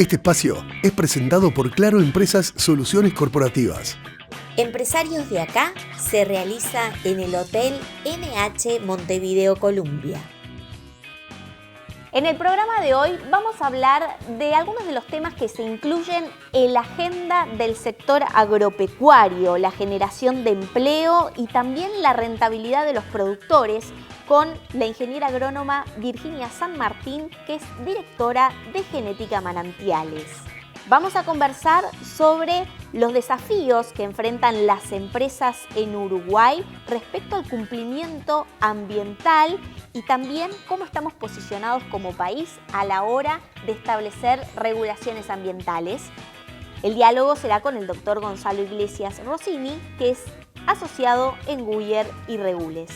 Este espacio es presentado por Claro Empresas Soluciones Corporativas. Empresarios de acá se realiza en el Hotel NH Montevideo Columbia. En el programa de hoy vamos a hablar de algunos de los temas que se incluyen en la agenda del sector agropecuario, la generación de empleo y también la rentabilidad de los productores, con la ingeniera agrónoma Virginia San Martín, que es directora de Genética Manantiales. Vamos a conversar sobre los desafíos que enfrentan las empresas en Uruguay respecto al cumplimiento ambiental y también cómo estamos posicionados como país a la hora de establecer regulaciones ambientales. El diálogo será con el doctor Gonzalo Iglesias Rossini, que es asociado en Guyer y Regules.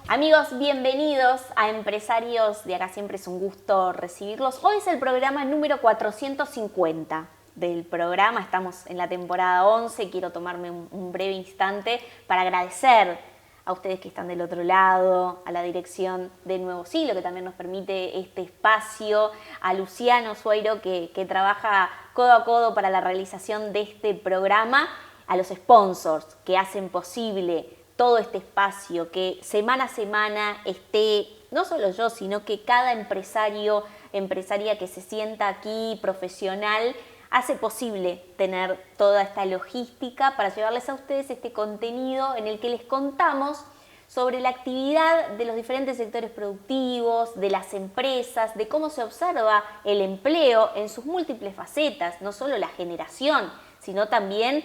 Amigos, bienvenidos a Empresarios de Acá. Siempre es un gusto recibirlos. Hoy es el programa número 450 del programa. Estamos en la temporada 11. Quiero tomarme un breve instante para agradecer a ustedes que están del otro lado, a la dirección de Nuevo Siglo, que también nos permite este espacio, a Luciano Sueiro, que trabaja codo a codo para la realización de este programa, a los sponsors que hacen posible todo este espacio, que semana a semana esté, no solo yo, sino que cada empresario, empresaria que se sienta aquí, profesional, hace posible tener toda esta logística para llevarles a ustedes este contenido en el que les contamos sobre la actividad de los diferentes sectores productivos, de las empresas, de cómo se observa el empleo en sus múltiples facetas, no solo la generación, sino también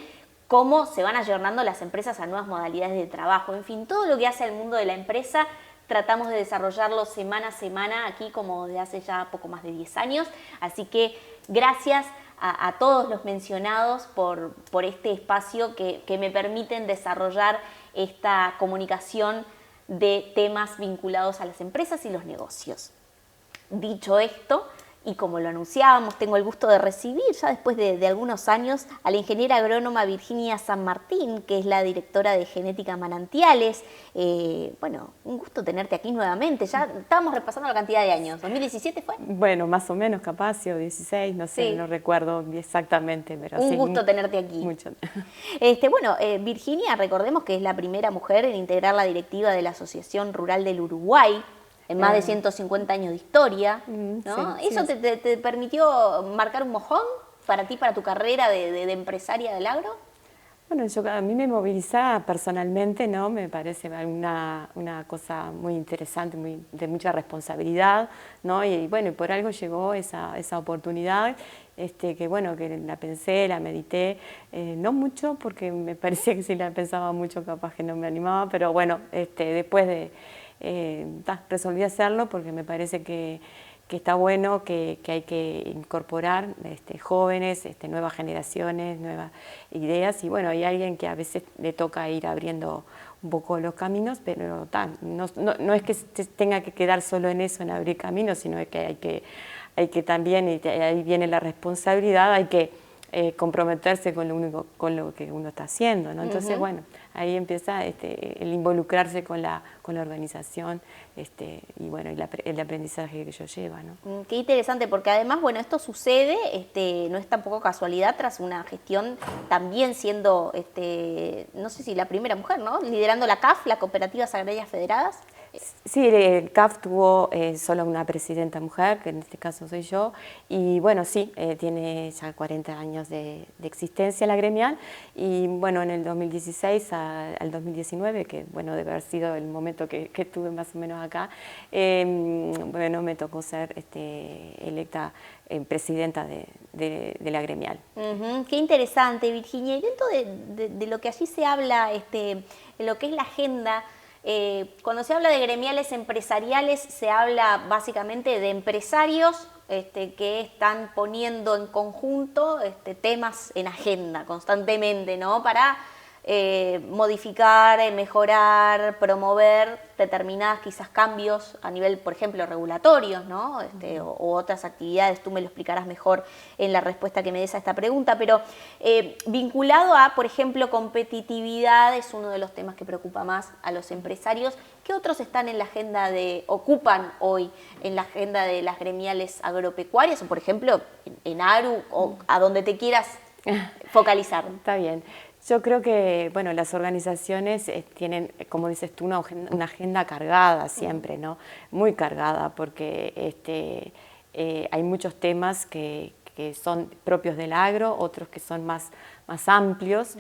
cómo se van ayornando las empresas a nuevas modalidades de trabajo. En fin, todo lo que hace al mundo de la empresa tratamos de desarrollarlo semana a semana aquí como de hace ya poco más de 10 años. Así que gracias a todos los mencionados por este espacio que me permiten desarrollar esta comunicación de temas vinculados a las empresas y los negocios. Dicho esto, y como lo anunciábamos, tengo el gusto de recibir ya después de algunos años a la ingeniera agrónoma Virginia San Martín, que es la directora de Genética Manantiales. Bueno, un gusto tenerte aquí nuevamente. Ya estábamos repasando la cantidad de años. ¿2017 fue? Bueno, más o menos capaz, o 16, no sé, sí. No recuerdo exactamente. Pero un gusto tenerte aquí. Mucho. Bueno, Virginia, recordemos que es la primera mujer en integrar la directiva de la Asociación Rural del Uruguay, en más de 150 años de historia, ¿no? Sí, ¿eso te permitió marcar un mojón para ti, para tu carrera de empresaria del agro? Bueno, a mí me moviliza personalmente, ¿no? Me parece una cosa muy interesante, de mucha responsabilidad, ¿no? Y bueno, y por algo llegó esa oportunidad, que bueno, que la pensé, la medité, no mucho, porque me parecía que si la pensaba mucho capaz que no me animaba, pero bueno, después de resolví hacerlo porque me parece que está bueno, que hay que incorporar jóvenes, nuevas generaciones, nuevas ideas, y bueno, hay alguien que a veces le toca ir abriendo un poco los caminos, pero no es que se tenga que quedar solo en eso, en abrir caminos, sino que hay que también, y ahí viene la responsabilidad, hay que comprometerse con lo que uno está haciendo, ¿no? Entonces, bueno, ahí empieza el involucrarse con la organización, y bueno, el aprendizaje que ello lleva, ¿no? Qué interesante, porque además, bueno, esto sucede, no es tampoco casualidad, tras una gestión también siendo, no sé si la primera mujer, ¿no? Liderando la CAF, la Cooperativas Agrarias Federadas. Sí, el CAF tuvo solo una presidenta mujer, que en este caso soy yo, y bueno, sí, tiene ya 40 años de existencia la gremial, y bueno, en el 2016 al 2019, que bueno, debe haber sido el momento que estuve más o menos acá, bueno, me tocó ser electa presidenta de la gremial. Qué interesante, Virginia. Y dentro de lo que allí se habla, en lo que es la agenda, cuando se habla de gremiales empresariales, se habla básicamente de empresarios que están poniendo en conjunto temas en agenda constantemente, ¿no? Para modificar, mejorar, promover determinadas quizás cambios a nivel, por ejemplo, regulatorios, ¿no? O otras actividades, tú me lo explicarás mejor en la respuesta que me des a esta pregunta, pero vinculado a, por ejemplo, competitividad es uno de los temas que preocupa más a los empresarios. ¿Qué otros están en la agenda ocupan hoy en la agenda de las gremiales agropecuarias o, por ejemplo, en ARU o a donde te quieras focalizar? Está bien. Yo creo que, bueno, las organizaciones tienen, como dices tú, una agenda cargada siempre, ¿no? Muy cargada, porque hay muchos temas que son propios del agro, otros que son más amplios,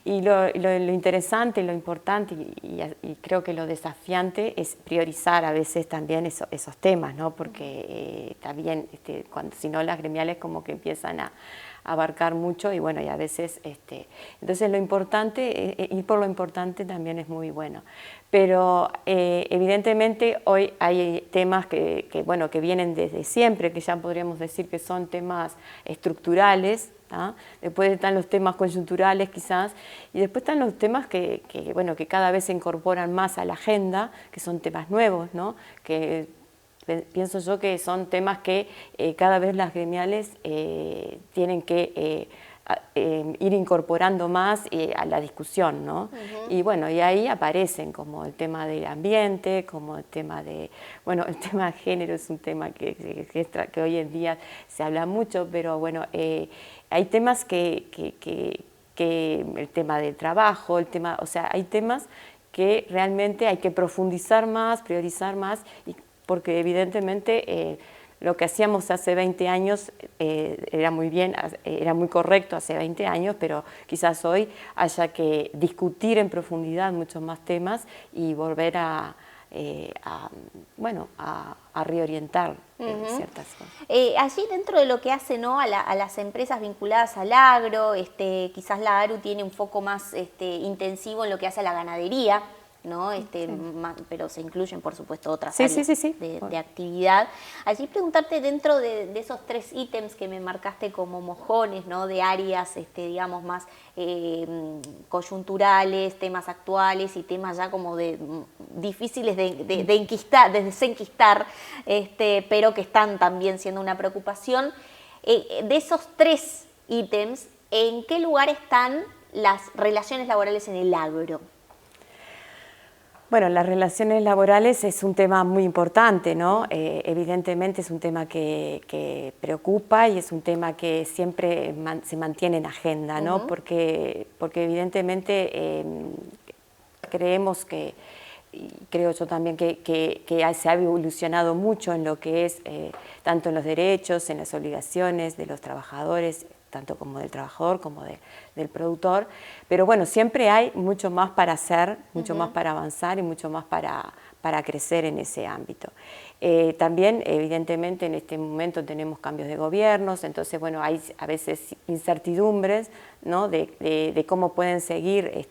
y lo interesante, lo importante y creo que lo desafiante es priorizar a veces también esos temas, ¿no? Porque también, si no, las gremiales como que empiezan a abarcar mucho y bueno, y a veces, entonces lo importante, ir por lo importante también es muy bueno. Pero evidentemente hoy hay temas que vienen desde siempre, que ya podríamos decir que son temas estructurales, ¿ah? Después están los temas coyunturales quizás, y después están los temas que cada vez se incorporan más a la agenda, que son temas nuevos, ¿no? Que pienso yo que son temas que cada vez las gremiales tienen que ir incorporando más a la discusión, ¿no? Y bueno, y ahí aparecen como el tema del ambiente, como el tema de, bueno, el tema de género es un tema que hoy en día se habla mucho, pero bueno, hay temas que el tema del trabajo, o sea, hay temas que realmente hay que profundizar más, priorizar más, porque evidentemente lo que hacíamos hace 20 años era muy bien, era muy correcto hace 20 años, pero quizás hoy haya que discutir en profundidad muchos más temas y volver a reorientar ciertas cosas. Allí dentro de lo que hace, ¿no? a las empresas vinculadas al agro, quizás la ARU tiene un foco más intensivo en lo que hace a la ganadería, ¿no? Pero se incluyen, por supuesto, otras áreas de actividad. Allí preguntarte, dentro de esos 3 ítems que me marcaste como mojones, ¿no? De áreas, digamos, más coyunturales, temas actuales y temas ya como difíciles de desenquistar, pero que están también siendo una preocupación. De esos 3 ítems, ¿en qué lugar están las relaciones laborales en el agro? Bueno, las relaciones laborales es un tema muy importante, ¿no? Evidentemente es un tema que preocupa y es un tema que siempre se mantiene en agenda, ¿no? Porque evidentemente creemos que, y creo yo también que se ha evolucionado mucho en lo que es, tanto en los derechos, en las obligaciones de los trabajadores, tanto como del trabajador como del productor, pero bueno, siempre hay mucho más para hacer, mucho más para avanzar y mucho más para crecer en ese ámbito. También, evidentemente, en este momento tenemos cambios de gobiernos, entonces, bueno, hay a veces incertidumbres, ¿no? de cómo pueden seguir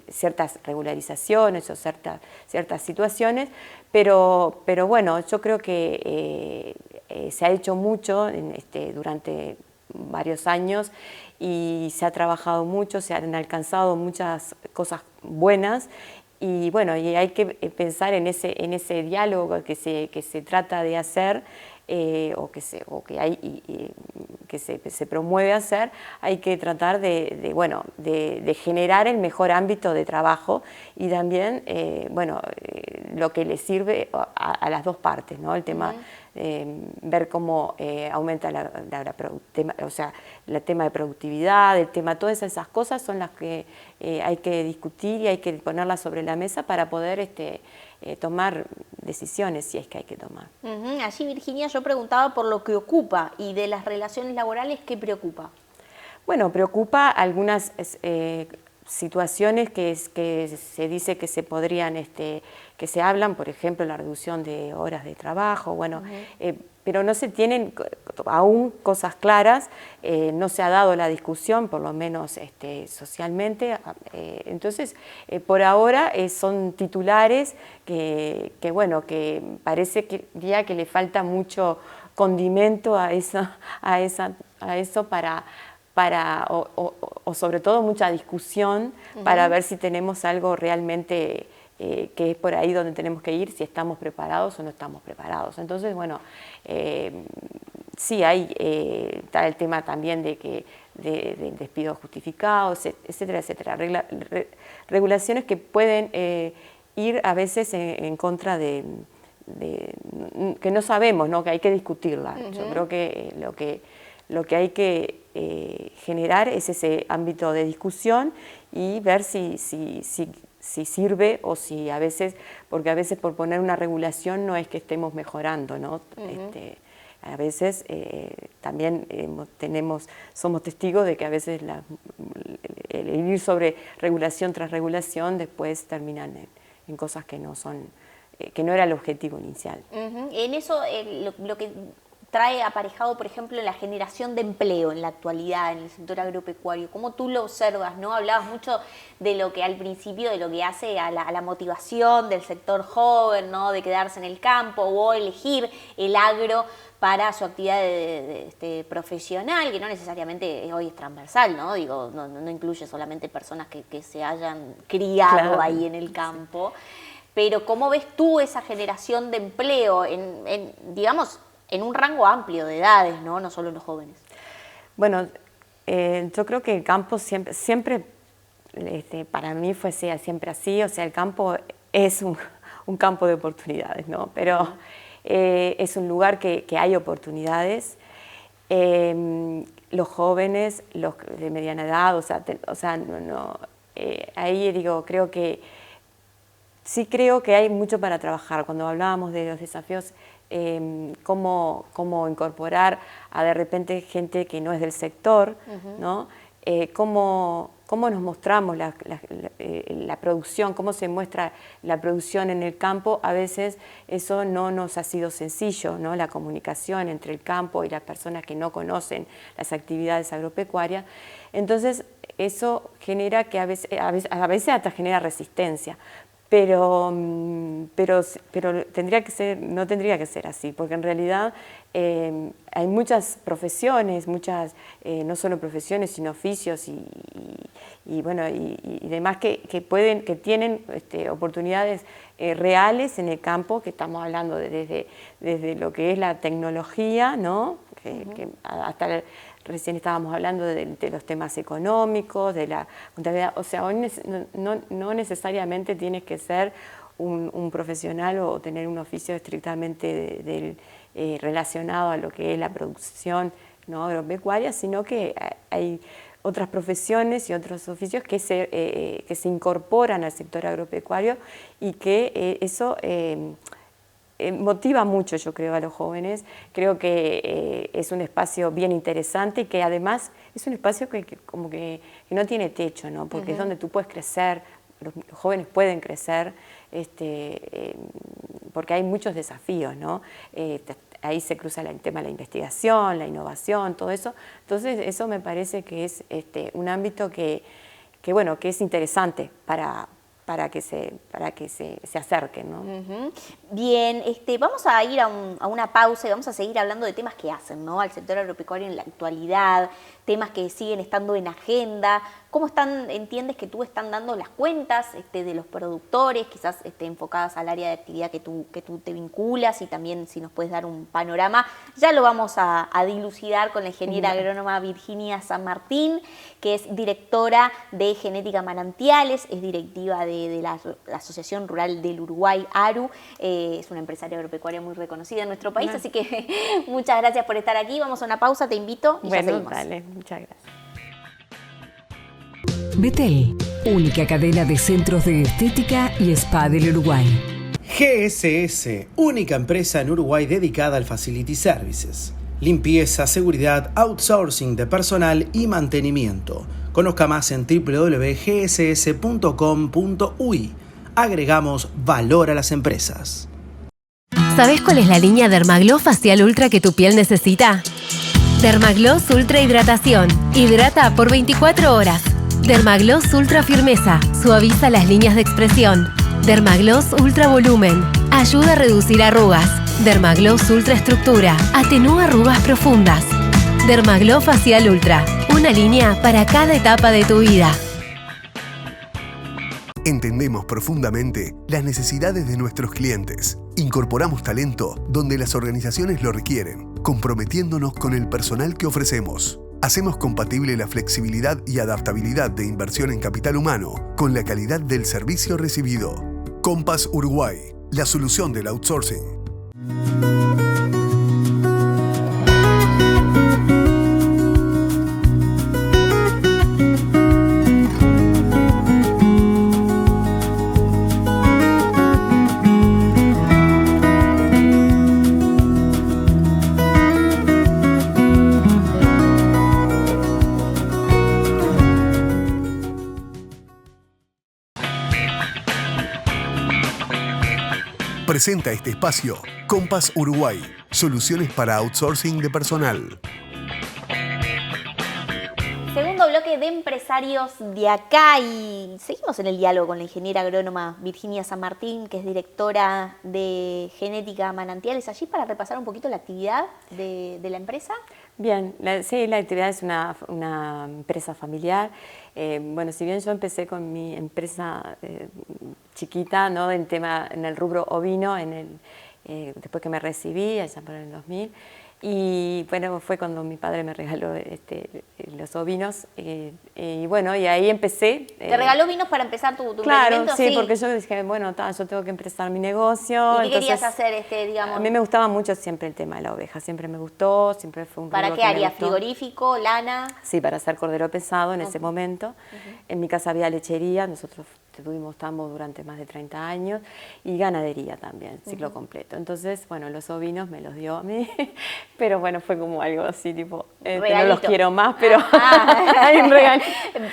ciertas regularizaciones o ciertas situaciones, pero bueno, yo creo que se ha hecho mucho durante varios años y se ha trabajado mucho, se han alcanzado muchas cosas buenas y bueno, y hay que pensar en ese diálogo que se trata de hacer que se promueve hacer, hay que tratar de generar el mejor ámbito de trabajo y también lo que le sirve a las dos partes, ¿no? El tema, ver cómo aumenta el tema de productividad, todas esas cosas son las que hay que discutir y hay que ponerlas sobre la mesa para poder tomar decisiones si es que hay que tomar. Allí, Virginia, yo preguntaba por lo que ocupa y de las relaciones laborales, ¿qué preocupa? Bueno, preocupa algunas situaciones que se dice que se podrían, que se hablan, por ejemplo, la reducción de horas de trabajo, bueno, pero no se tienen aún cosas claras, no se ha dado la discusión, por lo menos socialmente, entonces por ahora son titulares que parece que le falta mucho condimento a eso o sobre todo mucha discusión para ver si tenemos algo realmente que es por ahí donde tenemos que ir, si estamos preparados o no estamos preparados. Entonces, bueno, sí está el tema también de despidos justificados, etcétera, etcétera. Regulaciones que pueden ir a veces en contra de que no sabemos, ¿no? Que hay que discutirla. Yo creo que lo que hay que generar es ese ámbito de discusión y ver si sirve o si a veces, porque a veces por poner una regulación no es que estemos mejorando, ¿no? A veces también somos testigos de que a veces el ir sobre regulación tras regulación después terminan en cosas que no era el objetivo inicial. En eso lo que trae aparejado, por ejemplo, la generación de empleo en la actualidad en el sector agropecuario. ¿Cómo tú lo observas, no? Hablabas mucho de lo que al principio, de lo que hace a la motivación del sector joven, ¿no? De quedarse en el campo o elegir el agro para su actividad profesional, que no necesariamente hoy es transversal, ¿no? Digo, no incluye solamente personas que se hayan criado ahí en el campo. Pero ¿cómo ves tú esa generación de empleo digamos, en un rango amplio de edades, no solo en los jóvenes? Bueno, yo creo que el campo siempre para mí fue siempre así, o sea, el campo es un campo de oportunidades, ¿no? Pero es un lugar que hay oportunidades. Los jóvenes, los de mediana edad, ahí digo, creo que hay mucho para trabajar. Cuando hablábamos de los desafíos, cómo incorporar a de repente gente que no es del sector, ¿no? Cómo nos mostramos la producción, cómo se muestra la producción en el campo. A veces eso no nos ha sido sencillo, ¿no? La comunicación entre el campo y las personas que no conocen las actividades agropecuarias. Entonces eso genera que a veces hasta genera resistencia. Pero no tendría que ser así, porque en realidad hay muchas profesiones, no solo profesiones, sino oficios y demás que tienen oportunidades reales en el campo, que estamos hablando desde lo que es la tecnología, ¿no? Que hasta recién estábamos hablando de los temas económicos, de la contabilidad. O sea, hoy no necesariamente tienes que ser un profesional o tener un oficio estrictamente relacionado a lo que es la producción, ¿no? Agropecuaria, sino que hay otras profesiones y otros oficios que se incorporan al sector agropecuario y que eso motiva mucho, yo creo, a los jóvenes. Creo que es un espacio bien interesante y que además es un espacio que no tiene techo, ¿no? Porque es donde tú puedes crecer, los jóvenes pueden crecer, porque hay muchos desafíos, ¿no? Ahí se cruza el tema de la investigación, la innovación, todo eso. Entonces eso me parece que es un ámbito que es interesante para que se acerquen, ¿no? Bien, vamos a ir a una pausa y vamos a seguir hablando de temas que hacen, ¿no? Al sector agropecuario en la actualidad, temas que siguen estando en agenda. ¿Cómo entiendes que tú están dando las cuentas de los productores, quizás enfocadas al área de actividad que tú te vinculas, y también si nos puedes dar un panorama? Ya lo vamos a dilucidar con la ingeniera agrónoma Virginia San Martín, que es directora de Genética Manantiales, es directiva de la Asociación Rural del Uruguay, ARU, es una empresaria agropecuaria muy reconocida en nuestro país, así que muchas gracias por estar aquí. Vamos a una pausa, te invito y ya seguimos. Dale, muchas gracias. Betel, única cadena de centros de estética y spa del Uruguay. GSS, única empresa en Uruguay dedicada al Facility Services. Limpieza, seguridad, outsourcing de personal y mantenimiento. Conozca más en www.gss.com.uy. Agregamos valor a las empresas. ¿Sabes cuál es la línea Dermagloss Facial Ultra que tu piel necesita? Dermagloss Ultra Hidratación. Hidrata por 24 horas. Dermagloss Ultra Firmeza. Suaviza las líneas de expresión. Dermagloss Ultra Volumen. Ayuda a reducir arrugas. Dermagloss Ultra Estructura. Atenúa arrugas profundas. Dermagloss Facial Ultra. Una línea para cada etapa de tu vida. Entendemos profundamente las necesidades de nuestros clientes. Incorporamos talento donde las organizaciones lo requieren, comprometiéndonos con el personal que ofrecemos. Hacemos compatible la flexibilidad y adaptabilidad de inversión en capital humano con la calidad del servicio recibido. Compass Uruguay, la solución del outsourcing. Presenta este espacio Compass Uruguay, soluciones para outsourcing de personal. Segundo bloque de empresarios de acá y seguimos en el diálogo con la ingeniera agrónoma Virginia San Martín, que es directora de Genética Manantiales, allí para repasar un poquito la actividad de la empresa. Bien, sí, la actividad es una empresa familiar. Bueno, si bien yo empecé con mi empresa chiquita, ¿no? En el rubro ovino, después que me recibí, allá por el 2000, y bueno, fue cuando mi padre me regaló los ovinos, y bueno, y ahí empecé. ¿Te regaló vinos para empezar tu claro, emprendimiento? Sí, porque yo dije, bueno, yo tengo que empezar mi negocio. ¿Y qué querías hacer, digamos? A mí me gustaba mucho siempre el tema de la oveja, siempre me gustó, siempre fue un ¿Para qué área? ¿Frigorífico, lana? Sí, para hacer cordero pesado en ese momento. En mi casa había lechería, nosotros estamos durante más de 30 años, y ganadería también, ciclo completo. Entonces, bueno, los ovinos me los dio a mí, pero bueno, fue como algo así, tipo, no los quiero más, pero hay un regalo.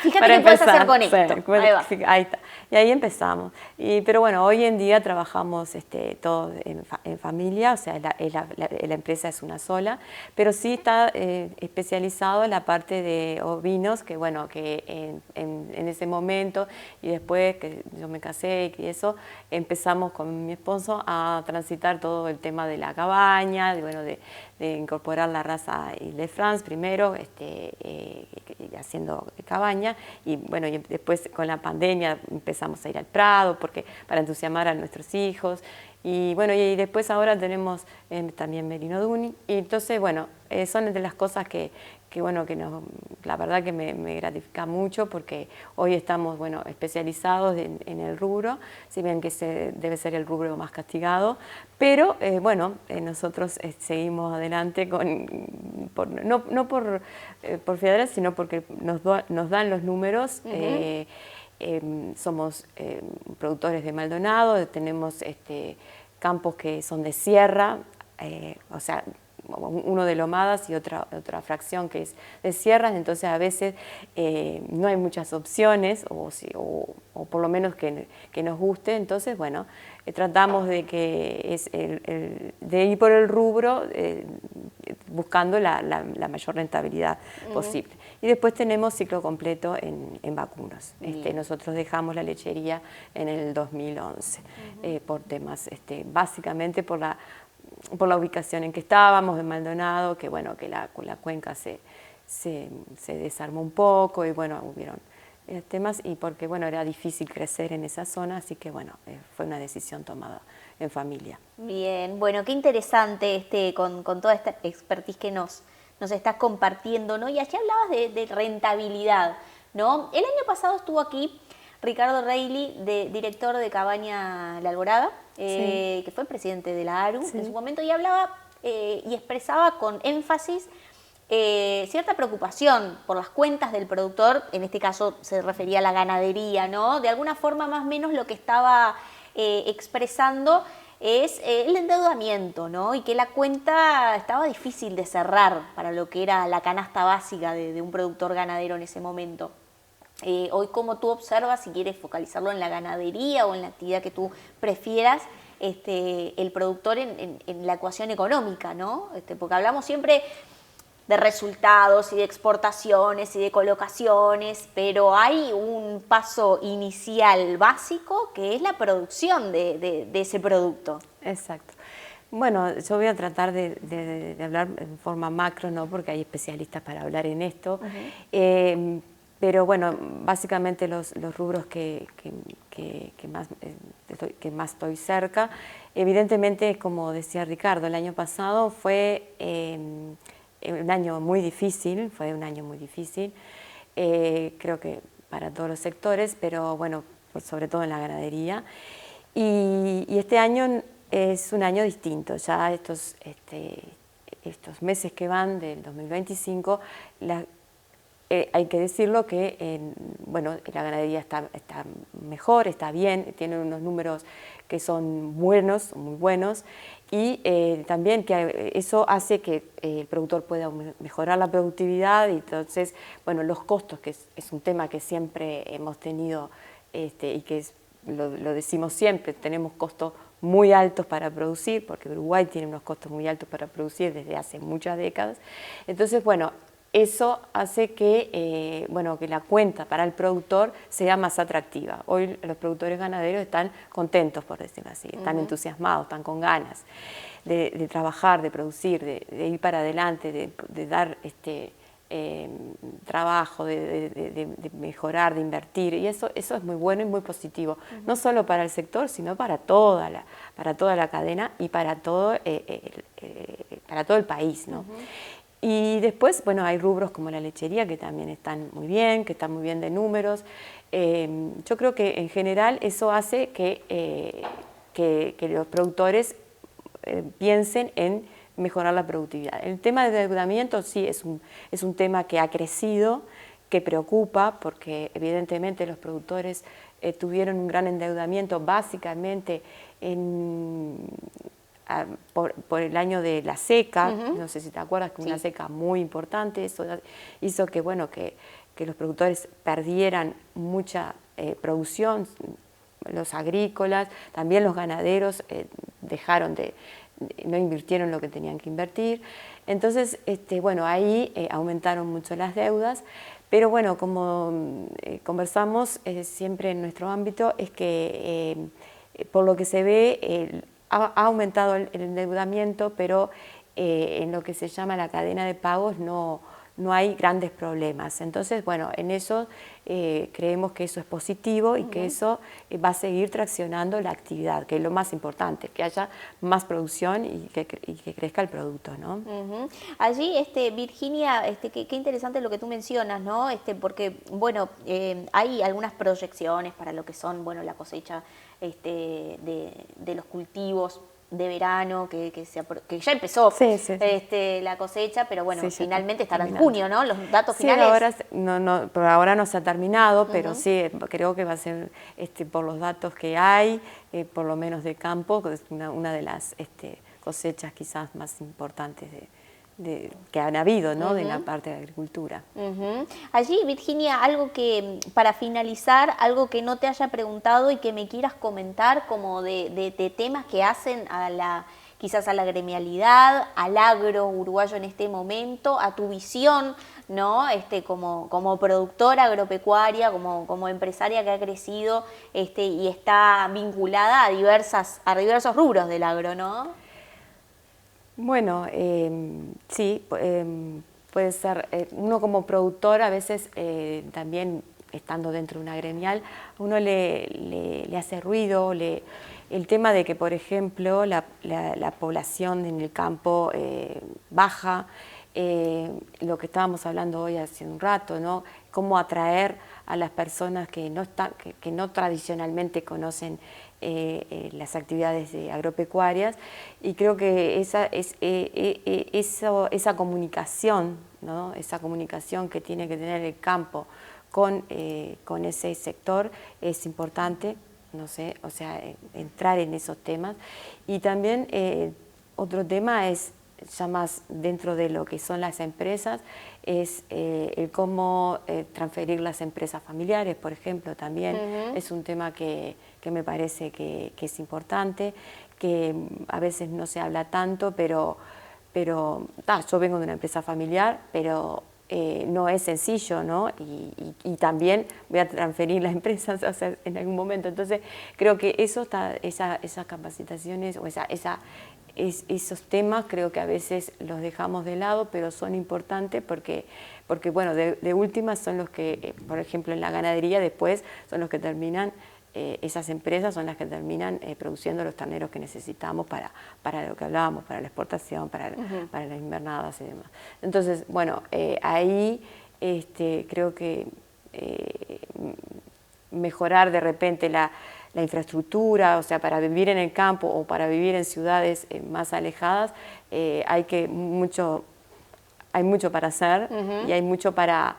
Fíjate qué puedes hacer con esto. Sí, ahí está. Y ahí empezamos. Pero bueno, hoy en día trabajamos todos en familia, o sea, la empresa es una sola, pero sí está especializado en la parte de ovinos, que bueno, que en ese momento y después que yo me casé y eso, empezamos con mi esposo a transitar todo el tema de la cabaña, de incorporar la raza Ile de France primero, haciendo cabaña, y bueno, y después con la pandemia empezamos a ir al Prado para entusiasmar a nuestros hijos, y bueno, y después ahora tenemos también Merino Duni, y entonces bueno, son de las cosas que bueno, la verdad que me gratifica mucho, porque hoy estamos, bueno, especializados en el rubro, si bien que debe ser el rubro más castigado, pero bueno, nosotros seguimos adelante no por fiadera, sino porque nos dan los números. Somos productores de Maldonado, tenemos campos que son de sierra, o sea, uno de lomadas y otra fracción que es de sierras, entonces a veces no hay muchas opciones, o por lo menos que nos guste, entonces bueno, tratamos de ir por el rubro buscando la mayor rentabilidad posible. Y después tenemos ciclo completo en vacunos. Nosotros dejamos la lechería en el 2011 por temas, básicamente por la ubicación en que estábamos, en Maldonado, que bueno, que la cuenca se desarmó un poco, y bueno, hubieron temas, y porque bueno, era difícil crecer en esa zona, así que bueno, fue una decisión tomada en familia. Bien, bueno, qué interesante con toda esta expertise que nos estás compartiendo, ¿no? Y allí hablabas de rentabilidad, ¿no? El año pasado estuvo aquí Ricardo Reilly, director de Cabaña La Alborada, que fue presidente de la ARU en su momento, y hablaba y expresaba con énfasis cierta preocupación por las cuentas del productor, en este caso se refería a la ganadería, ¿no? De alguna forma, más o menos, lo que estaba expresando es el endeudamiento, ¿no? Y que la cuenta estaba difícil de cerrar para lo que era la canasta básica de un productor ganadero en ese momento. Hoy, como tú observas, si quieres focalizarlo en la ganadería o en la actividad que tú prefieras, el productor en la ecuación económica, ¿no? Porque hablamos siempre de resultados y de exportaciones y de colocaciones, pero hay un paso inicial básico que es la producción de ese producto. Exacto. Bueno, yo voy a tratar de hablar en forma macro, ¿no? Porque hay especialistas para hablar en esto. Pero bueno, básicamente los rubros que más estoy cerca, evidentemente, como decía Ricardo, el año pasado fue un año muy difícil, creo que para todos los sectores, pero bueno, sobre todo en la ganadería. Y este año es un año distinto, ya estos meses que van del 2025, hay que decirlo que bueno, la ganadería está mejor, está bien, tiene unos números que son buenos, muy buenos, y también que eso hace que el productor pueda mejorar la productividad y entonces, bueno, los costos, que es un tema que siempre hemos tenido y que lo decimos siempre, tenemos costos muy altos para producir, porque Uruguay tiene unos costos muy altos para producir desde hace muchas décadas. Entonces, bueno, eso hace que, que la cuenta para el productor sea más atractiva. Hoy los productores ganaderos están contentos, por decirlo así, están entusiasmados, están con ganas de trabajar, de producir, de ir para adelante, de dar trabajo, de mejorar, de invertir, y eso es muy bueno y muy positivo, no solo para el sector, sino para toda la cadena y para todo el país, ¿no? Y después, bueno, hay rubros como la lechería que también están muy bien, de números. Yo creo que en general eso hace que los productores piensen en mejorar la productividad. El tema de endeudamiento sí es un tema que ha crecido, que preocupa, porque evidentemente los productores tuvieron un gran endeudamiento básicamente por el año de la seca. No sé si te acuerdas, que una seca muy importante, eso hizo que, bueno, que los productores perdieran mucha producción, los agrícolas, también los ganaderos no invirtieron lo que tenían que invertir. Entonces, bueno, ahí aumentaron mucho las deudas, pero bueno, como conversamos siempre en nuestro ámbito, es que por lo que se ve ha aumentado el endeudamiento, pero en lo que se llama la cadena de pagos no hay grandes problemas. Entonces, bueno, en eso creemos que eso es positivo y que eso va a seguir traccionando la actividad, que es lo más importante, que haya más producción y que crezca el producto, ¿no? Allí, Virginia, qué interesante lo que tú mencionas, ¿no? Porque, bueno, hay algunas proyecciones para lo que son, bueno, la cosecha de los cultivos de verano, que ya empezó la cosecha, pero bueno, finalmente estará en junio, ¿no? Los datos finales. Ahora por ahora no se ha terminado, pero sí, creo que va a ser, por los datos que hay, por lo menos de campo, que es una de las cosechas quizás más importantes que han habido, ¿no? De la parte de agricultura. Allí, Virginia, algo que, para finalizar, algo que no te haya preguntado y que me quieras comentar, como de temas que hacen quizás a la gremialidad, al agro uruguayo en este momento, a tu visión, ¿no? Como productora agropecuaria, como empresaria que ha crecido y está vinculada a diversos rubros del agro, ¿no? Bueno, sí, puede ser. Uno como productor a veces también, estando dentro de una gremial, a uno le hace ruido el tema de que, por ejemplo, la población en el campo baja, lo que estábamos hablando hoy hace un rato, ¿no? Cómo atraer a las personas que no tradicionalmente conocen las actividades agropecuarias, y creo que esa comunicación, ¿no? Esa comunicación que tiene que tener el campo con ese sector es importante, no sé, o sea, entrar en esos temas. Y también otro tema es, ya más dentro de lo que son las empresas, es el cómo transferir las empresas familiares, por ejemplo, también es un tema que me parece que es importante, que a veces no se habla tanto, pero yo vengo de una empresa familiar, pero no es sencillo, ¿no? Y también voy a transferir las empresas, o sea, en algún momento. Entonces, creo que esas capacitaciones o esa esos temas creo que a veces los dejamos de lado, pero son importantes porque bueno, de última son los que, por ejemplo, en la ganadería después son los que terminan, esas empresas son las que terminan produciendo los terneros que necesitamos para lo que hablábamos, para la exportación, para las invernadas y demás. Entonces, bueno, ahí creo que mejorar de repente la infraestructura, o sea, para vivir en el campo o para vivir en ciudades más alejadas, hay mucho para hacer y hay mucho para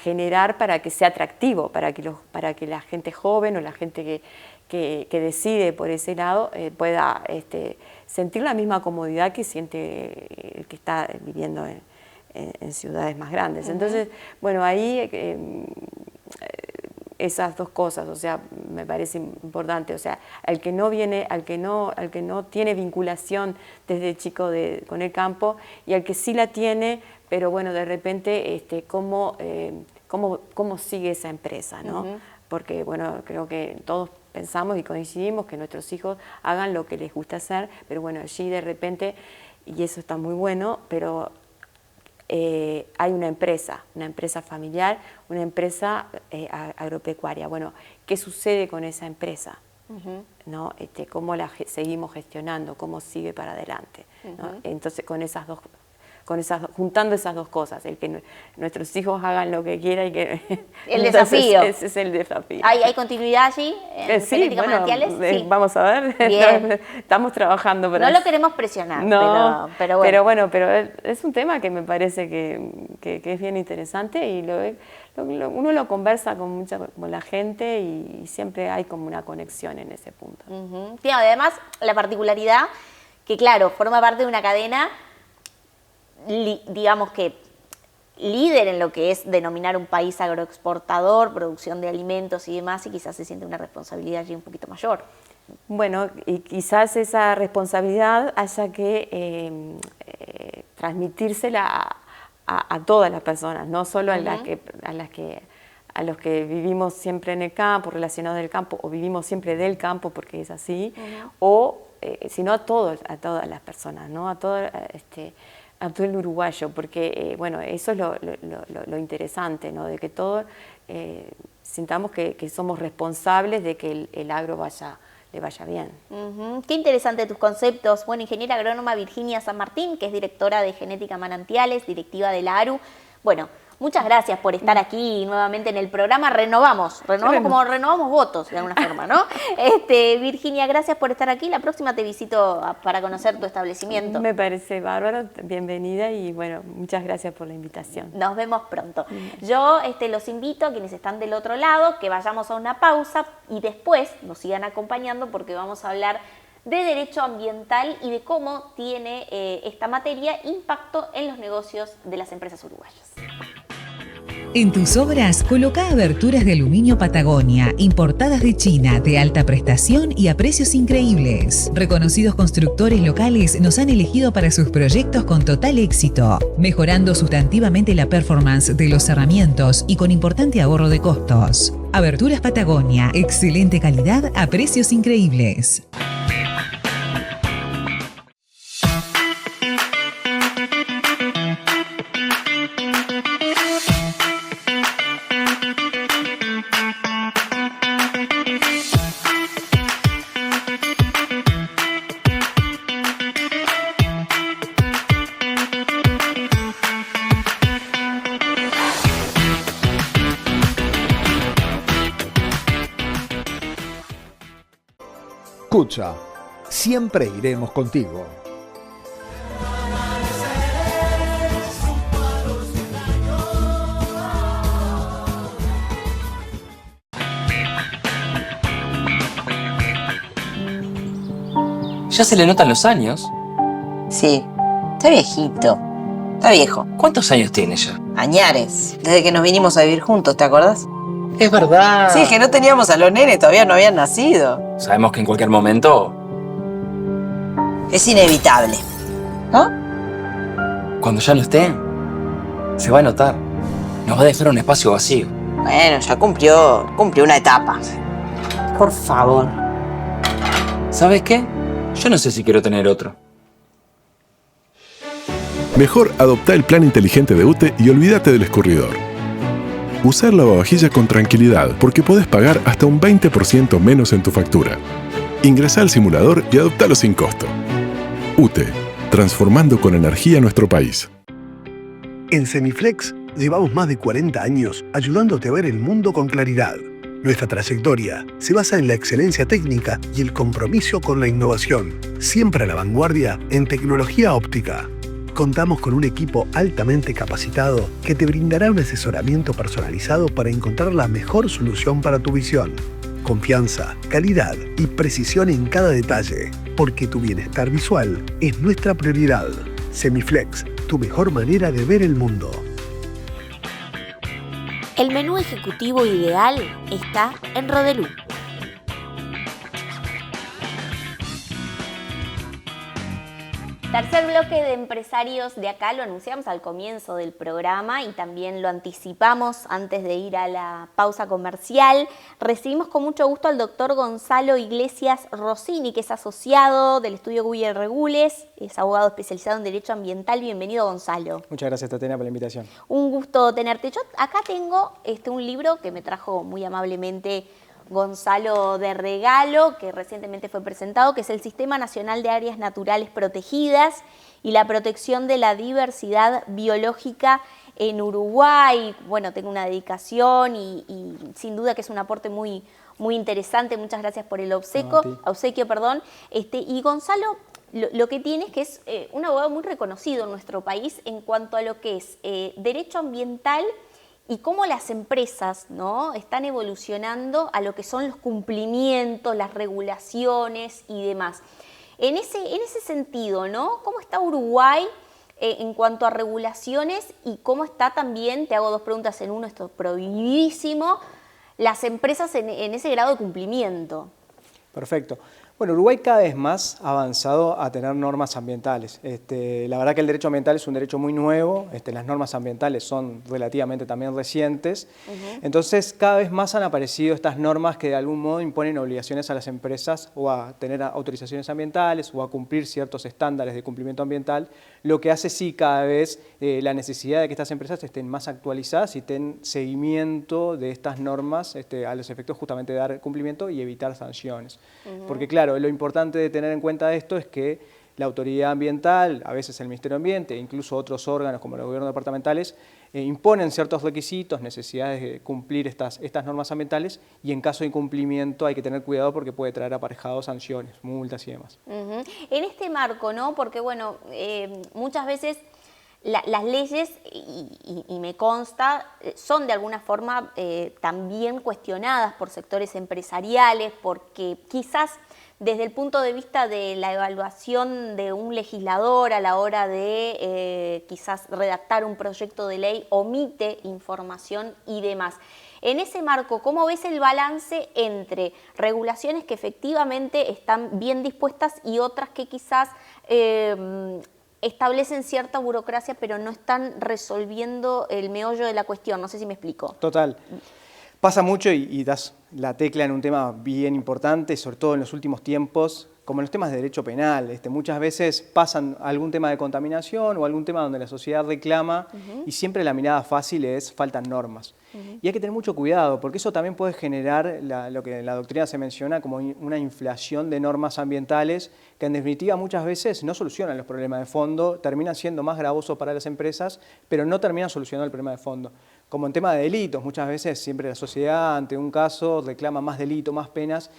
generar, para que sea atractivo, para que la gente joven o la gente que decide por ese lado pueda sentir la misma comodidad que siente el que está viviendo en ciudades más grandes. Entonces, bueno, ahí esas dos cosas, o sea, me parece importante, o sea, al que no tiene vinculación desde chico con el campo y al que sí la tiene, pero bueno, de repente cómo sigue esa empresa, ¿no? Porque bueno, creo que todos pensamos y coincidimos que nuestros hijos hagan lo que les gusta hacer, pero bueno, allí de repente, y eso está muy bueno, pero hay una empresa familiar, una empresa agropecuaria. Bueno, ¿qué sucede con esa empresa? ¿No? ¿Cómo la seguimos gestionando? ¿Cómo sigue para adelante? ¿No? Entonces, juntando esas dos cosas, el que nuestros hijos hagan lo que quieran y que... El desafío. Ese es el desafío. ¿Hay continuidad allí en Genética Manantiales? Sí, vamos a ver. Bien. Estamos trabajando. Pero no lo queremos presionar, no, pero bueno. Pero es un tema que me parece que es bien interesante y uno lo conversa con la gente y siempre hay como una conexión en ese punto. Tiene además la particularidad que, claro, forma parte de una cadena, digamos que líder en lo que es denominar un país agroexportador, producción de alimentos y demás, y quizás se siente una responsabilidad allí un poquito mayor. Bueno, y quizás esa responsabilidad haya que transmitírsela a todas las personas, no solo a los que vivimos siempre en el campo, relacionados del campo, o vivimos siempre del campo porque es así, sino a todas las personas, ¿no? A todo el uruguayo, porque bueno, eso es lo interesante, ¿no? De que todos sintamos que somos responsables de que el agro le vaya bien. Qué interesante tus conceptos. Bueno, ingeniera agrónoma Virginia San Martín, que es directora de Genética Manantiales, directiva de la ARU. Bueno, muchas gracias por estar aquí nuevamente en el programa. Renovamos como renovamos votos, de alguna forma, ¿no? Virginia, gracias por estar aquí. La próxima te visito para conocer tu establecimiento. Me parece bárbaro, bienvenida y bueno, muchas gracias por la invitación. Nos vemos pronto. Yo los invito a quienes están del otro lado que vayamos a una pausa y después nos sigan acompañando porque vamos a hablar de derecho ambiental y de cómo tiene esta materia impacto en los negocios de las empresas uruguayas. En tus obras, coloca aberturas de aluminio Patagonia, importadas de China, de alta prestación y a precios increíbles. Reconocidos constructores locales nos han elegido para sus proyectos con total éxito, mejorando sustantivamente la performance de los cerramientos y con importante ahorro de costos. Aberturas Patagonia, excelente calidad a precios increíbles. Escucha, siempre iremos contigo. Ya se le notan los años. Sí, está viejito, está viejo. ¿Cuántos años tiene ya? Añares, desde que nos vinimos a vivir juntos, ¿te acordás? Es verdad. Sí, es que no teníamos a los nenes, todavía no habían nacido. Sabemos que en cualquier momento... Es inevitable, ¿no? Cuando ya no esté, se va a notar. Nos va a dejar un espacio vacío. Bueno, ya cumplió una etapa. Por favor. ¿Sabes qué? Yo no sé si quiero tener otro. Mejor adoptá el plan inteligente de UTE y olvídate del escurridor. Usar la lavavajilla con tranquilidad porque podés pagar hasta un 20% menos en tu factura. Ingresá al simulador y adoptalo sin costo. UTE, transformando con energía nuestro país. En Semiflex llevamos más de 40 años ayudándote a ver el mundo con claridad. Nuestra trayectoria se basa en la excelencia técnica y el compromiso con la innovación, siempre a la vanguardia en tecnología óptica. Contamos con un equipo altamente capacitado que te brindará un asesoramiento personalizado para encontrar la mejor solución para tu visión. Confianza, calidad y precisión en cada detalle, porque tu bienestar visual es nuestra prioridad. Semiflex, tu mejor manera de ver el mundo. El menú ejecutivo ideal está en Rodelú. Tercer bloque de empresarios de acá, lo anunciamos al comienzo del programa y también lo anticipamos antes de ir a la pausa comercial. Recibimos con mucho gusto al doctor Gonzalo Iglesias Rossini, que es asociado del estudio Guyer Regules, es abogado especializado en Derecho Ambiental. Bienvenido, Gonzalo. Muchas gracias, Tatiana, por la invitación. Un gusto tenerte. Yo acá tengo un libro que me trajo muy amablemente Gonzalo de regalo, que recientemente fue presentado, que es el Sistema Nacional de Áreas Naturales Protegidas y la protección de la diversidad biológica en Uruguay. Bueno, tengo una dedicación y sin duda que es un aporte muy interesante. Muchas gracias por el obsequio. Y Gonzalo, lo que tiene es que es un abogado muy reconocido en nuestro país en cuanto a lo que es derecho ambiental y cómo las empresas, ¿no?, están evolucionando a lo que son los cumplimientos, las regulaciones y demás. En ese sentido, ¿no?, ¿cómo está Uruguay en cuanto a regulaciones y cómo está también, te hago dos preguntas en uno, esto es prohibidísimo, las empresas en ese grado de cumplimiento? Perfecto. Bueno, Uruguay cada vez más ha avanzado a tener normas ambientales. La verdad que el derecho ambiental es un derecho muy nuevo, las normas ambientales son relativamente también recientes. Entonces, cada vez más han aparecido estas normas que de algún modo imponen obligaciones a las empresas o a tener autorizaciones ambientales o a cumplir ciertos estándares de cumplimiento ambiental, lo que hace sí cada vez la necesidad de que estas empresas estén más actualizadas y tengan seguimiento de estas normas a los efectos justamente de dar cumplimiento y evitar sanciones. Porque claro, lo importante de tener en cuenta esto es que la autoridad ambiental, a veces el Ministerio de Ambiente, incluso otros órganos como los gobiernos departamentales, imponen ciertos requisitos, necesidades de cumplir estas normas ambientales y en caso de incumplimiento hay que tener cuidado porque puede traer aparejados sanciones, multas y demás. En este marco, ¿no? Porque bueno, muchas veces las leyes, y me consta, son de alguna forma también cuestionadas por sectores empresariales porque quizás desde el punto de vista de la evaluación de un legislador a la hora de quizás redactar un proyecto de ley, omite información y demás. En ese marco, ¿cómo ves el balance entre regulaciones que efectivamente están bien dispuestas y otras que quizás establecen cierta burocracia pero no están resolviendo el meollo de la cuestión? No sé si me explico. Total. Pasa mucho y das la tecla en un tema bien importante, sobre todo en los últimos tiempos, como en los temas de derecho penal. Muchas veces pasan algún tema de contaminación o algún tema donde la sociedad reclama y siempre la mirada fácil es faltan normas. Y hay que tener mucho cuidado porque eso también puede generar lo que en la doctrina se menciona como una inflación de normas ambientales que en definitiva muchas veces no solucionan los problemas de fondo, terminan siendo más gravosos para las empresas, pero no terminan solucionando el problema de fondo. Como en tema de delitos, muchas veces siempre la sociedad ante un caso reclama más delito, más penas,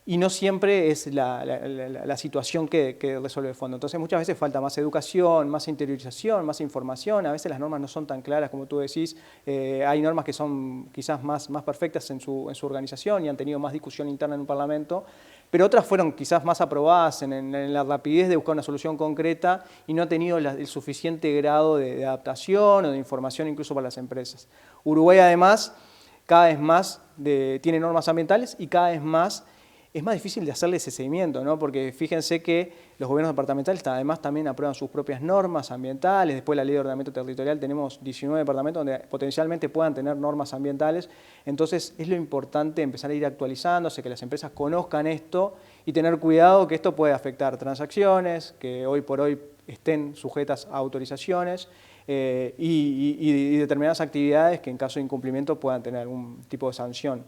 y no siempre es la situación que resuelve el fondo. Entonces muchas veces falta más educación, más interiorización, más información, a veces las normas no son tan claras como tú decís, hay normas que son quizás más perfectas en su organización y han tenido más discusión interna en un parlamento, pero otras fueron quizás más aprobadas en la rapidez de buscar una solución concreta y no ha tenido el suficiente grado de adaptación o de información incluso para las empresas. Uruguay además cada vez más tiene normas ambientales y cada vez más es más difícil de hacerle ese seguimiento, ¿no? Porque fíjense que los gobiernos departamentales además también aprueban sus propias normas ambientales, después la ley de ordenamiento territorial tenemos 19 departamentos donde potencialmente puedan tener normas ambientales, entonces es lo importante empezar a ir actualizándose, que las empresas conozcan esto y tener cuidado que esto puede afectar transacciones, que hoy por hoy estén sujetas a autorizaciones y determinadas actividades que en caso de incumplimiento puedan tener algún tipo de sanción.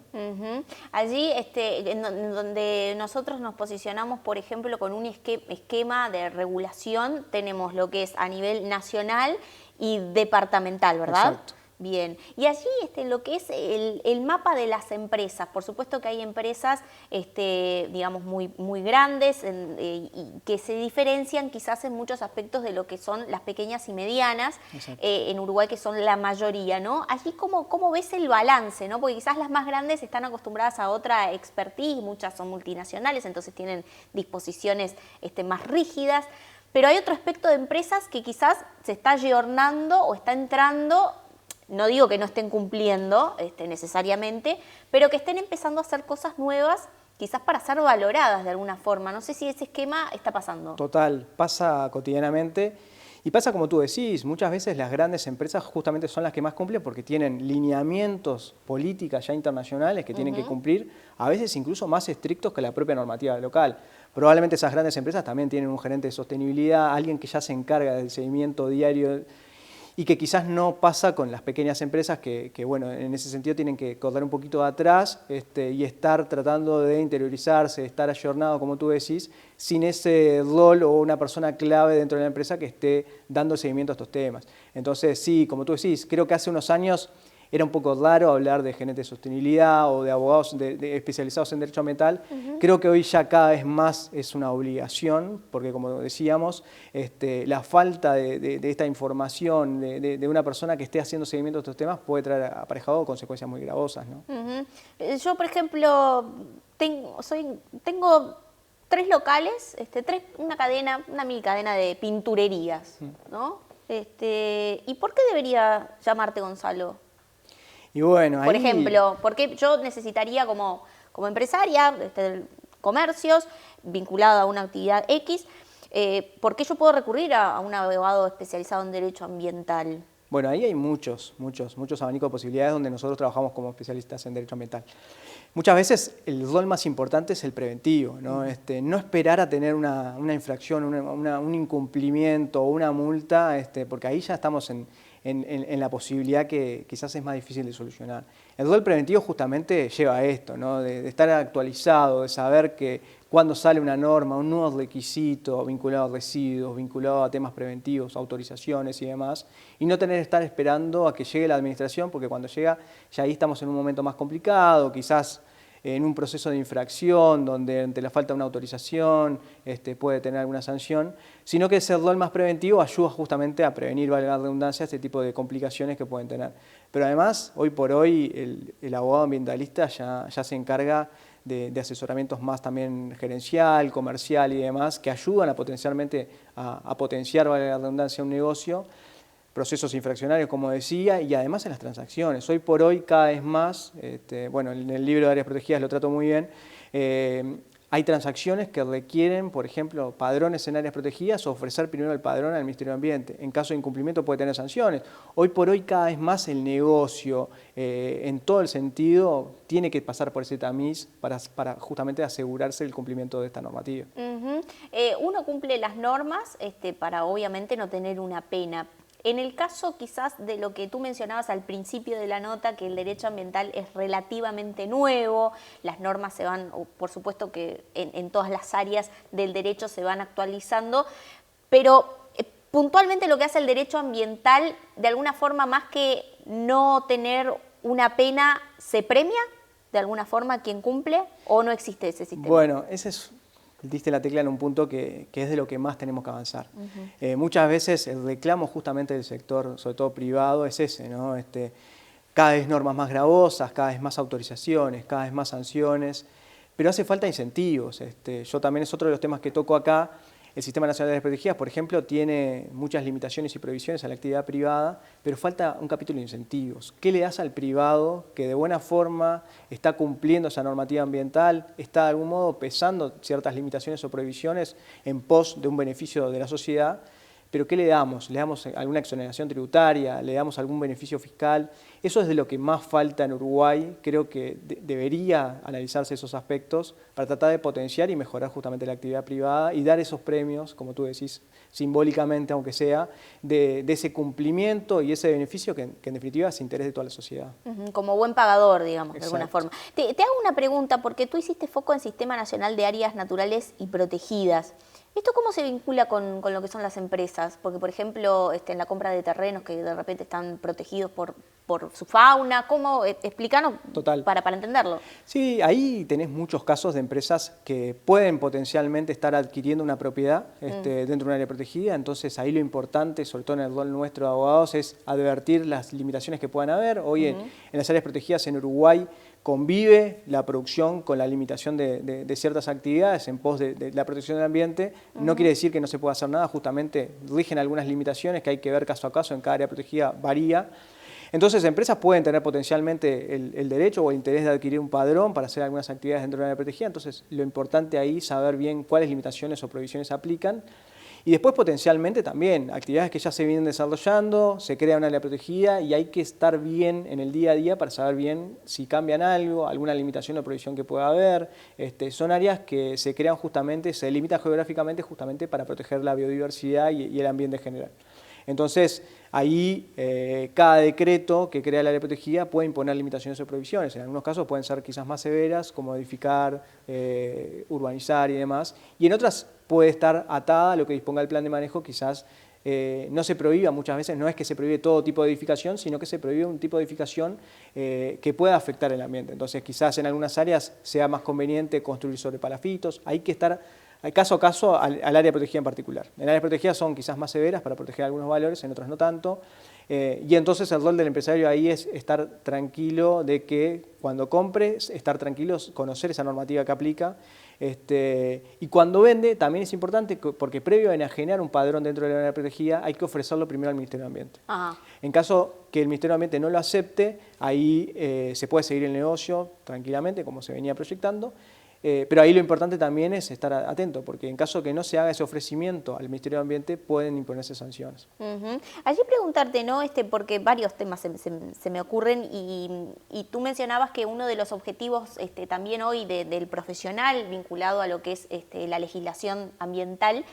Allí, en donde nosotros nos posicionamos, por ejemplo, con un esquema de regulación, tenemos lo que es a nivel nacional y departamental, ¿verdad? Exacto. Bien, y allí lo que es el mapa de las empresas, por supuesto que hay empresas, digamos, muy grandes y que se diferencian quizás en muchos aspectos de lo que son las pequeñas y medianas en Uruguay, que son la mayoría, ¿no? Allí, ¿cómo ves el balance, ¿no? Porque quizás las más grandes están acostumbradas a otra expertise, muchas son multinacionales, entonces tienen disposiciones más rígidas, pero hay otro aspecto de empresas que quizás se está ayornando o está entrando. No digo que no estén cumpliendo necesariamente, pero que estén empezando a hacer cosas nuevas, quizás para ser valoradas de alguna forma. No sé si ese esquema está pasando. Total, pasa cotidianamente y pasa como tú decís, muchas veces las grandes empresas justamente son las que más cumplen porque tienen lineamientos, políticas ya internacionales que tienen que cumplir, a veces incluso más estrictos que la propia normativa local. Probablemente esas grandes empresas también tienen un gerente de sostenibilidad, alguien que ya se encarga del seguimiento diario y que quizás no pasa con las pequeñas empresas que bueno, en ese sentido tienen que correr un poquito de atrás y estar tratando de interiorizarse, de estar ayornado, como tú decís, sin ese rol o una persona clave dentro de la empresa que esté dando seguimiento a estos temas. Entonces, sí, como tú decís, creo que hace unos años era un poco raro hablar de gerentes de sostenibilidad o de abogados especializados en derecho ambiental. Creo que hoy ya cada vez más es una obligación, porque como decíamos, la falta de esta información de una persona que esté haciendo seguimiento de estos temas puede traer aparejado consecuencias muy gravosas, ¿no? Yo, por ejemplo, tengo 3 locales, una mini cadena de pinturerías, ¿no? ¿Y por qué debería llamarte Gonzalo? Y bueno, por ejemplo, porque yo necesitaría como empresaria de comercios vinculada a una actividad X, ¿por qué yo puedo recurrir a un abogado especializado en derecho ambiental? Bueno, ahí hay muchos abanicos de posibilidades donde nosotros trabajamos como especialistas en derecho ambiental. Muchas veces el rol más importante es el preventivo, ¿no? No esperar a tener una infracción, un incumplimiento o una multa, porque ahí ya estamos en la posibilidad que quizás es más difícil de solucionar. El rol preventivo justamente lleva a esto, ¿no? de estar actualizado, de saber que cuando sale una norma, un nuevo requisito vinculado a residuos, vinculado a temas preventivos, autorizaciones y demás, y no tener que estar esperando a que llegue la administración, porque cuando llega ya ahí estamos en un momento más complicado, quizás en un proceso de infracción donde ante la falta de una autorización puede tener alguna sanción, sino que ese rol más preventivo ayuda justamente a prevenir, valga la redundancia, este tipo de complicaciones que pueden tener. Pero además, hoy por hoy, el abogado ambientalista ya se encarga de asesoramientos más también gerencial, comercial y demás, que ayudan a potencialmente a potenciar, valga la redundancia, un negocio, procesos infraccionarios, como decía, y además en las transacciones. Hoy por hoy, cada vez más, bueno, en el libro de áreas protegidas lo trato muy bien, hay transacciones que requieren, por ejemplo, padrones en áreas protegidas o ofrecer primero el padrón al Ministerio de Ambiente. En caso de incumplimiento puede tener sanciones. Hoy por hoy, cada vez más el negocio, en todo el sentido, tiene que pasar por ese tamiz para justamente asegurarse el cumplimiento de esta normativa. Uno cumple las normas para obviamente no tener una pena. En el caso quizás de lo que tú mencionabas al principio de la nota, que el derecho ambiental es relativamente nuevo, las normas se van, por supuesto que en todas las áreas del derecho se van actualizando, pero puntualmente lo que hace el derecho ambiental, de alguna forma más que no tener una pena, ¿se premia de alguna forma a quien cumple o no existe ese sistema? Bueno, ese es... Diste la tecla en un punto que es de lo que más tenemos que avanzar. Muchas veces el reclamo justamente del sector, sobre todo privado, es ese, ¿no? Cada vez normas más gravosas, cada vez más autorizaciones, cada vez más sanciones, pero hace falta incentivos. Yo también es otro de los temas que toco acá. El Sistema Nacional de Áreas Protegidas, por ejemplo, tiene muchas limitaciones y prohibiciones a la actividad privada, pero falta un capítulo de incentivos. ¿Qué le das al privado que de buena forma está cumpliendo esa normativa ambiental, está de algún modo pesando ciertas limitaciones o prohibiciones en pos de un beneficio de la sociedad, pero ¿qué le damos? ¿Le damos alguna exoneración tributaria? ¿Le damos algún beneficio fiscal? Eso es de lo que más falta en Uruguay. Creo que debería analizarse esos aspectos para tratar de potenciar y mejorar justamente la actividad privada y dar esos premios, como tú decís, simbólicamente, aunque sea, de ese cumplimiento y ese beneficio que en definitiva es interés de toda la sociedad. Como buen pagador, digamos, de alguna Exacto. forma. Te hago una pregunta, porque tú hiciste foco en Sistema Nacional de Áreas Naturales y Protegidas. ¿Esto cómo se vincula con lo que son las empresas? Porque, por ejemplo, en la compra de terrenos que de repente están protegidos por su fauna, ¿cómo? Explícanos para entenderlo. Sí, ahí tenés muchos casos de empresas que pueden potencialmente estar adquiriendo una propiedad dentro de un área protegida, entonces ahí lo importante, sobre todo en el rol nuestro de abogados, es advertir las limitaciones que puedan haber. Hoy en las áreas protegidas en Uruguay convive la producción con la limitación de ciertas actividades en pos de la protección del ambiente. No quiere decir que no se pueda hacer nada, justamente rigen algunas limitaciones que hay que ver caso a caso, en cada área protegida varía. Entonces, empresas pueden tener potencialmente el derecho o el interés de adquirir un padrón para hacer algunas actividades dentro de una área protegida. Entonces, lo importante ahí es saber bien cuáles limitaciones o prohibiciones aplican. Y después, potencialmente, también actividades que ya se vienen desarrollando, se crea una área protegida y hay que estar bien en el día a día para saber bien si cambian algo, alguna limitación o prohibición que pueda haber. Son áreas que se crean justamente, se delimitan geográficamente justamente para proteger la biodiversidad y el ambiente en general. Entonces, ahí cada decreto que crea el área protegida puede imponer limitaciones o prohibiciones. En algunos casos pueden ser quizás más severas, como edificar, urbanizar y demás. Y en otras puede estar atada a lo que disponga el plan de manejo, quizás no se prohíba muchas veces, no es que se prohíbe todo tipo de edificación, sino que se prohíbe un tipo de edificación que pueda afectar el ambiente. Entonces, quizás en algunas áreas sea más conveniente construir sobre palafitos. Hay que estar caso a caso al área protegida en particular. En áreas protegidas son quizás más severas para proteger algunos valores, en otras no tanto. Y entonces el rol del empresario ahí es estar tranquilo de que cuando compre, estar tranquilos, conocer esa normativa que aplica. Y cuando vende también es importante porque previo a enajenar un padrón dentro de la área protegida hay que ofrecerlo primero al Ministerio de Ambiente. En caso que el Ministerio de Ambiente no lo acepte, ahí se puede seguir el negocio tranquilamente como se venía proyectando. Pero ahí lo importante también es estar atento, porque en caso que no se haga ese ofrecimiento al Ministerio de Ambiente, pueden imponerse sanciones. Allí preguntarte, ¿no? Porque varios temas se me ocurren y tú mencionabas que uno de los objetivos también hoy del profesional vinculado a lo que es la legislación ambiental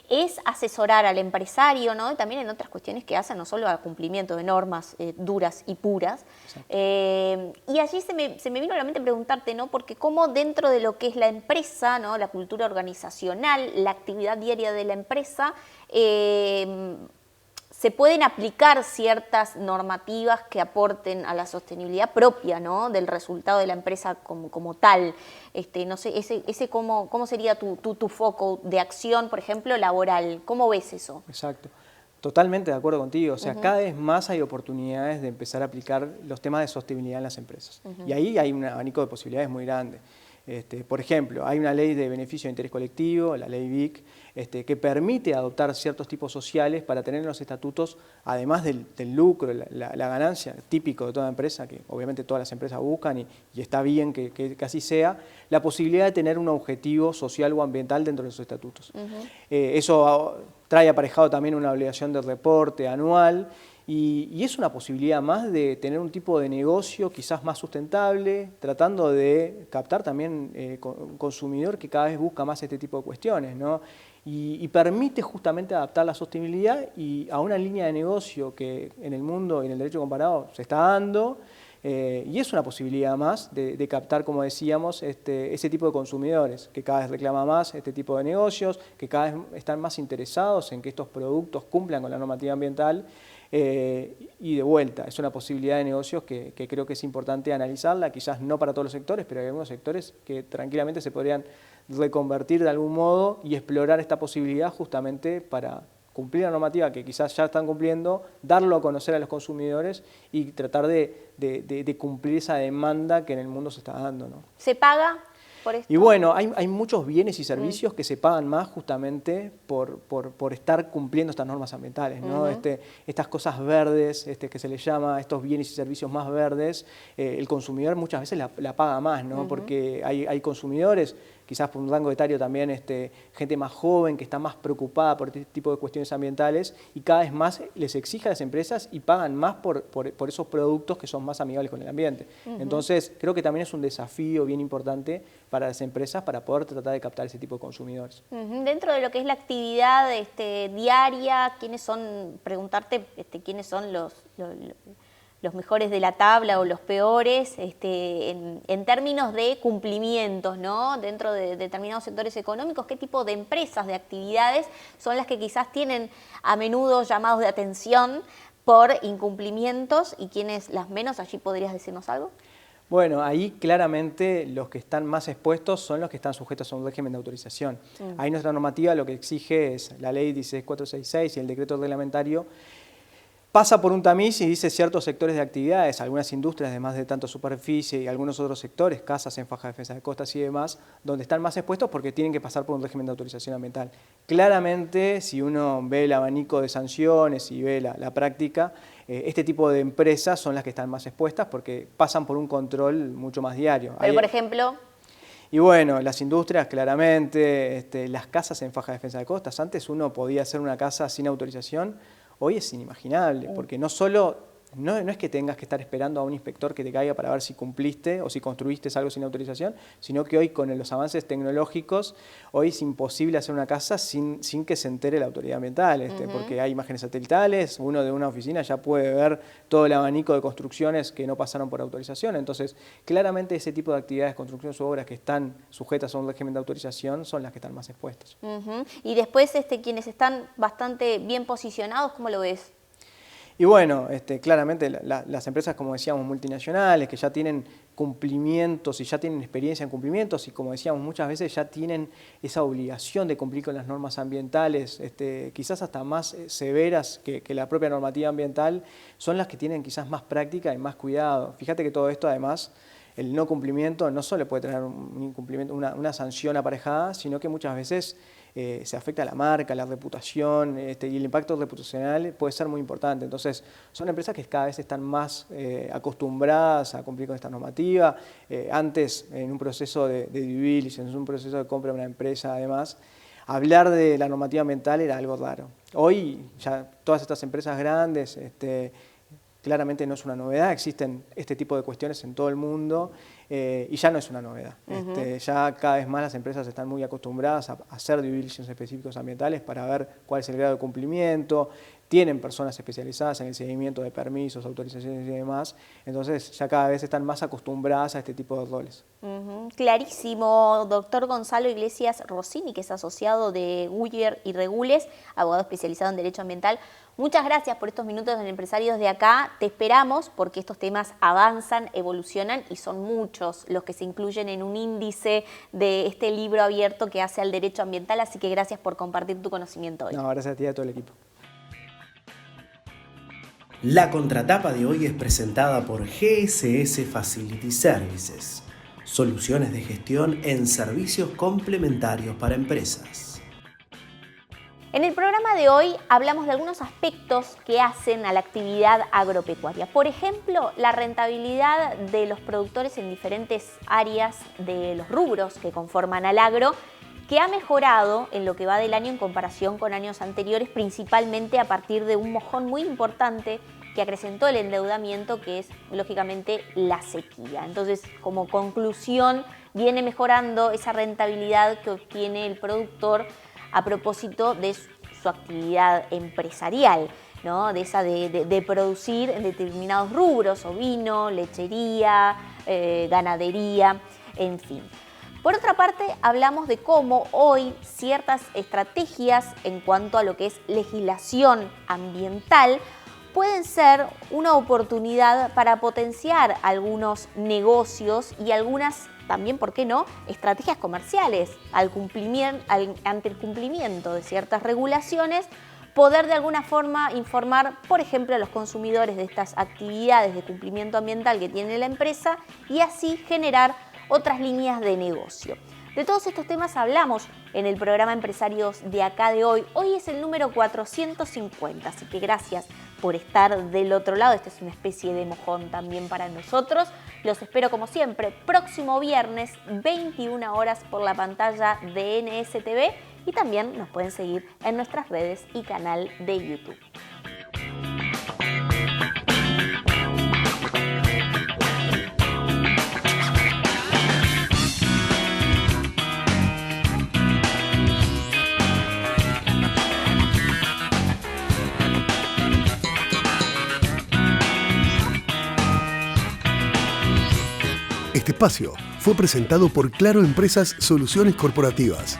es asesorar al empresario, ¿no? Y también en otras cuestiones que hacen, no solo al cumplimiento de normas duras y puras. Y allí se me vino a la mente preguntarte, ¿no? Porque cómo dentro de lo que es la empresa, ¿no? La cultura organizacional, la actividad diaria de la empresa, se pueden aplicar ciertas normativas que aporten a la sostenibilidad propia, ¿no? Del resultado de la empresa como tal. No sé, ¿cómo sería tu foco de acción, por ejemplo, laboral? ¿Cómo ves eso? Exacto. Totalmente de acuerdo contigo. O sea, cada vez más hay oportunidades de empezar a aplicar los temas de sostenibilidad en las empresas. Y ahí hay un abanico de posibilidades muy grande. Por ejemplo, hay una ley de beneficio de interés colectivo, la ley BIC, que permite adoptar ciertos tipos sociales para tener en los estatutos, además del lucro, la ganancia, típico de toda empresa, que obviamente todas las empresas buscan y está bien que así sea, la posibilidad de tener un objetivo social o ambiental dentro de sus estatutos. Eso trae aparejado también una obligación de reporte anual. Y es una posibilidad más de tener un tipo de negocio quizás más sustentable, tratando de captar también un consumidor que cada vez busca más este tipo de cuestiones, ¿no? Y permite justamente adaptar la sostenibilidad a una línea de negocio que en el mundo y en el derecho comparado se está dando, y es una posibilidad más de captar, como decíamos, ese tipo de consumidores que cada vez reclama más este tipo de negocios, que cada vez están más interesados en que estos productos cumplan con la normativa ambiental. Y de vuelta, es una posibilidad de negocios que creo que es importante analizarla, quizás no para todos los sectores, pero hay algunos sectores que tranquilamente se podrían reconvertir de algún modo y explorar esta posibilidad justamente para cumplir la normativa que quizás ya están cumpliendo, darlo a conocer a los consumidores y tratar de cumplir esa demanda que en el mundo se está dando, ¿no? ¿Se paga por esto? Y bueno, hay muchos bienes y servicios que se pagan más justamente por estar cumpliendo estas normas ambientales, ¿no? Estas cosas verdes, que se les llama, estos bienes y servicios más verdes, el consumidor muchas veces la paga más, ¿no? Porque hay consumidores quizás por un rango etario también gente más joven que está más preocupada por este tipo de cuestiones ambientales y cada vez más les exige a las empresas y pagan más por esos productos que son más amigables con el ambiente. Entonces, creo que también es un desafío bien importante para las empresas para poder tratar de captar ese tipo de consumidores. Dentro de lo que es la actividad diaria, preguntarte quiénes son los mejores de la tabla o los peores en términos de cumplimientos, ¿no? Dentro de determinados sectores económicos, ¿qué tipo de empresas, de actividades son las que quizás tienen a menudo llamados de atención por incumplimientos y quiénes las menos? ¿Allí podrías decirnos algo? Bueno, ahí claramente los que están más expuestos son los que están sujetos a un régimen de autorización. Ahí nuestra normativa lo que exige es la ley 16466 y el decreto reglamentario. Pasa por un tamiz y dice ciertos sectores de actividades, algunas industrias de más de tanta superficie y algunos otros sectores, casas en faja de defensa de costas y demás, donde están más expuestos porque tienen que pasar por un régimen de autorización ambiental. Claramente, si uno ve el abanico de sanciones y ve la práctica, este tipo de empresas son las que están más expuestas porque pasan por un control mucho más diario. Pero, por ejemplo... Y bueno, las industrias claramente, las casas en faja de defensa de costas, antes uno podía hacer una casa sin autorización. Hoy es inimaginable, porque no es que tengas que estar esperando a un inspector que te caiga para ver si cumpliste o si construiste algo sin autorización, sino que hoy con los avances tecnológicos, hoy es imposible hacer una casa sin que se entere la autoridad ambiental, porque hay imágenes satelitales, uno de una oficina ya puede ver todo el abanico de construcciones que no pasaron por autorización. Entonces, claramente ese tipo de actividades, construcciones u obras que están sujetas a un régimen de autorización son las que están más expuestas. Y después quienes están bastante bien posicionados, ¿cómo lo ves? Y bueno, claramente las empresas, como decíamos, multinacionales, que ya tienen cumplimientos y ya tienen experiencia en cumplimientos y, como decíamos, muchas veces ya tienen esa obligación de cumplir con las normas ambientales, quizás hasta más severas que la propia normativa ambiental, son las que tienen quizás más práctica y más cuidado. Fíjate que todo esto, además, el no cumplimiento no solo puede tener un incumplimiento, una sanción aparejada, sino que muchas veces se afecta a la marca, la reputación, y el impacto reputacional puede ser muy importante. Entonces, son empresas que cada vez están más acostumbradas a cumplir con esta normativa. Antes, en un proceso de due diligence, en un proceso de compra de una empresa, además, hablar de la normativa ambiental era algo raro. Hoy, ya todas estas empresas grandes, claramente no es una novedad, existen este tipo de cuestiones en todo el mundo y ya no es una novedad. Ya cada vez más las empresas están muy acostumbradas a hacer due diligence específicos ambientales para ver cuál es el grado de cumplimiento, tienen personas especializadas en el seguimiento de permisos, autorizaciones y demás, entonces ya cada vez están más acostumbradas a este tipo de roles. Clarísimo, doctor Gonzalo Iglesias Rossini, que es asociado de Guyer y Regules, abogado especializado en Derecho Ambiental. Muchas gracias por estos minutos en Empresarios de Acá. Te esperamos porque estos temas avanzan, evolucionan y son muchos los que se incluyen en un índice de este libro abierto que hace al derecho ambiental, así que gracias por compartir tu conocimiento hoy. No, gracias a ti y a todo el equipo. La contratapa de hoy es presentada por GSS Facility Services, soluciones de gestión en servicios complementarios para empresas. En el programa de hoy hablamos de algunos aspectos que hacen a la actividad agropecuaria. Por ejemplo, la rentabilidad de los productores en diferentes áreas de los rubros que conforman al agro, que ha mejorado en lo que va del año en comparación con años anteriores, principalmente a partir de un mojón muy importante que acrecentó el endeudamiento, que es, lógicamente, la sequía. Entonces, como conclusión, viene mejorando esa rentabilidad que obtiene el productor a propósito de su actividad empresarial, ¿no? De producir en determinados rubros, ovino, lechería, ganadería, en fin. Por otra parte, hablamos de cómo hoy ciertas estrategias en cuanto a lo que es legislación ambiental pueden ser una oportunidad para potenciar algunos negocios y algunas también, ¿por qué no?, estrategias comerciales ante el cumplimiento de ciertas regulaciones, poder de alguna forma informar, por ejemplo, a los consumidores de estas actividades de cumplimiento ambiental que tiene la empresa y así generar otras líneas de negocio. De todos estos temas hablamos en el programa Empresarios de Acá de hoy. Hoy es el número 450, así que gracias por estar del otro lado. Esta es una especie de mojón también para nosotros. Los espero como siempre próximo viernes, 21 horas por la pantalla de NSTV y también nos pueden seguir en nuestras redes y canal de YouTube. Este espacio fue presentado por Claro Empresas Soluciones Corporativas.